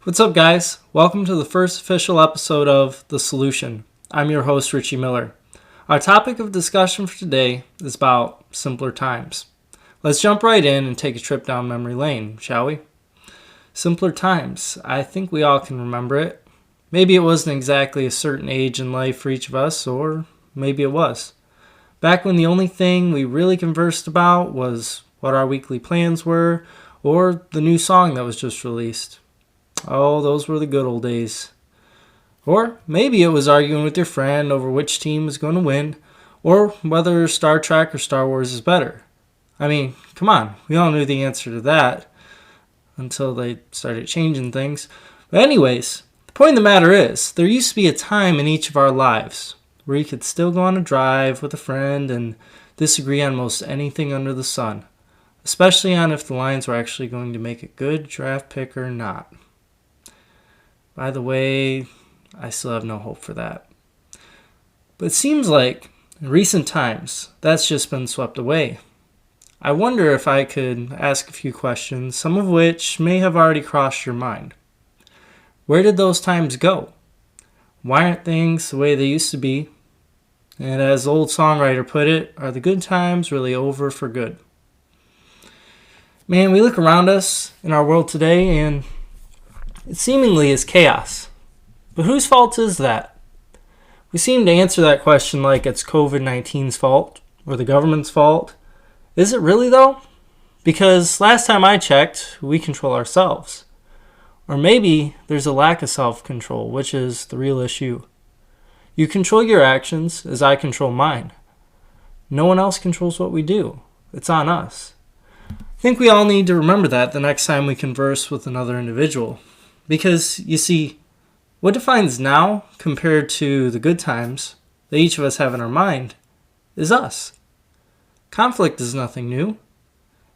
What's up, guys? Welcome to the first official episode of The Solution. I'm your host, Richie Miller. Our topic of discussion for today is about simpler times. Let's jump right in and take a trip down memory lane, shall we? Simpler times. I think we all can remember it. Maybe it wasn't exactly a certain age in life for each of us, or maybe it was. Back when the only thing we really conversed about was what our weekly plans were, or the new song that was just released. Oh, those were the good old days. Or maybe it was arguing with your friend over which team is going to win, or whether Star Trek or Star Wars is better. I mean, come on, we all knew the answer to that until they started changing things. But anyways, the point of the matter is, there used to be a time in each of our lives where you could still go on a drive with a friend and disagree on most anything under the sun, especially on if the Lions were actually going to make a good draft pick or not. By the way, I still have no hope for that. But it seems like, in recent times, that's just been swept away. I wonder if I could ask a few questions, some of which may have already crossed your mind. Where did those times go? Why aren't things the way they used to be? And as the old songwriter put it, are the good times really over for good? Man, we look around us in our world today and it seemingly is chaos. But whose fault is that? We seem to answer that question like it's COVID-19's fault or the government's fault. Is it really though? Because last time I checked, we control ourselves. Or maybe there's a lack of self-control, which is the real issue. You control your actions as I control mine. No one else controls what we do. It's on us. I think we all need to remember that the next time we converse with another individual. Because, you see, what defines now compared to the good times that each of us have in our mind is us. Conflict is nothing new.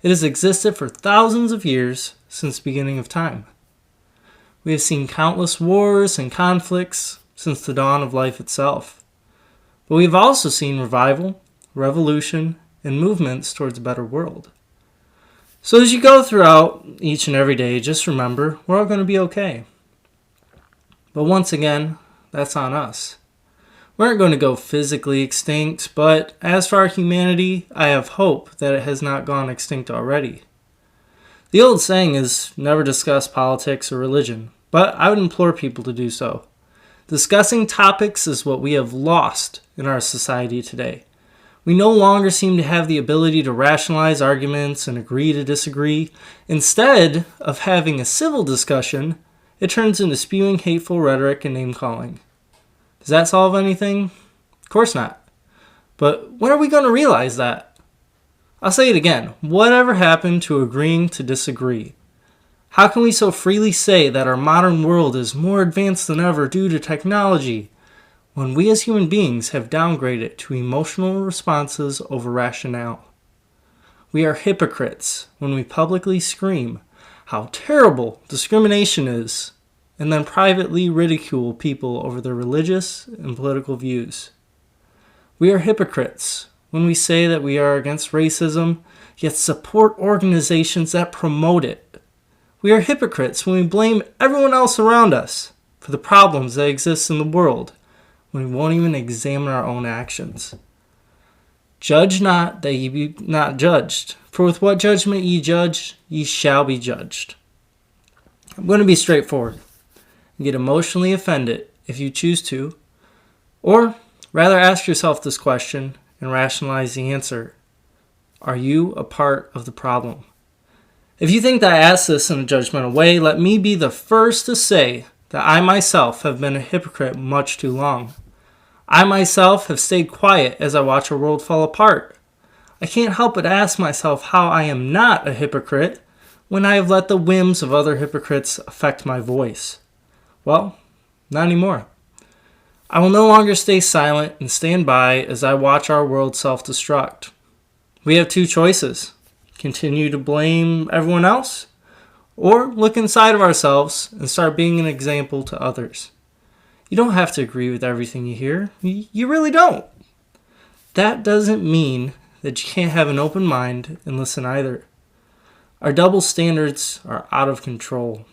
It has existed for thousands of years since the beginning of time. We have seen countless wars and conflicts since the dawn of life itself. But we have also seen revival, revolution, and movements towards a better world. So as you go throughout each and every day, just remember, we're all going to be okay. But once again, that's on us. We aren't going to go physically extinct, but as for our humanity, I have hope that it has not gone extinct already. The old saying is never discuss politics or religion, but I would implore people to do so. Discussing topics is what we have lost in our society today. We no longer seem to have the ability to rationalize arguments and agree to disagree. Instead of having a civil discussion, it turns into spewing hateful rhetoric and name-calling. Does that solve anything? Of course not. But when are we going to realize that? I'll say it again. Whatever happened to agreeing to disagree? How can we so freely say that our modern world is more advanced than ever due to technology, when we as human beings have downgraded to emotional responses over rationale? We are hypocrites when we publicly scream how terrible discrimination is, and then privately ridicule people over their religious and political views. We are hypocrites when we say that we are against racism, yet support organizations that promote it. We are hypocrites when we blame everyone else around us for the problems that exist in the world, when we won't even examine our own actions. Judge not that ye be not judged, for with what judgment ye judge, ye shall be judged. I'm going to be straightforward and get emotionally offended if you choose to, or rather ask yourself this question and rationalize the answer. Are you a part of the problem? If you think that I asked this in a judgmental way, let me be the first to say that I myself have been a hypocrite much too long. I myself have stayed quiet as I watch our world fall apart. I can't help but ask myself how I am not a hypocrite when I have let the whims of other hypocrites affect my voice. Well, not anymore. I will no longer stay silent and stand by as I watch our world self-destruct. We have two choices: continue to blame everyone else, or look inside of ourselves and start being an example to others. You don't have to agree with everything you hear. You really don't. That doesn't mean that you can't have an open mind and listen either. Our double standards are out of control.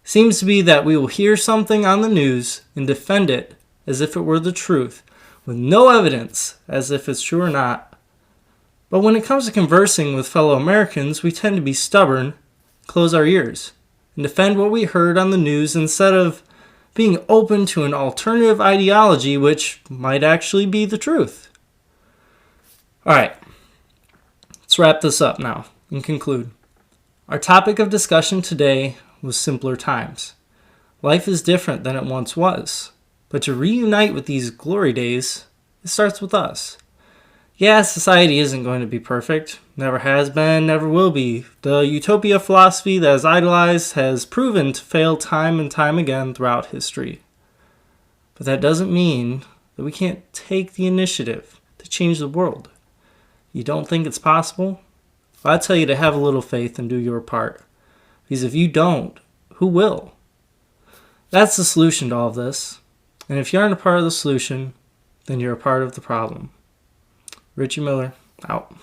seems to be that we will hear something on the news and defend it as if it were the truth, with no evidence as if it's true or not. But when it comes to conversing with fellow Americans, we tend to be stubborn, close our ears, and defend what we heard on the news instead of being open to an alternative ideology which might actually be the truth. Alright, let's wrap this up now and conclude. Our topic of discussion today was simpler times. Life is different than it once was, but to reunite with these glory days, it starts with us. Yeah, society isn't going to be perfect. Never has been, never will be. The utopia philosophy that is idolized has proven to fail time and time again throughout history. But that doesn't mean that we can't take the initiative to change the world. You don't think it's possible? Well, I tell you to have a little faith and do your part. Because if you don't, who will? That's the solution to all of this. And if you aren't a part of the solution, then you're a part of the problem. Richie Miller, out.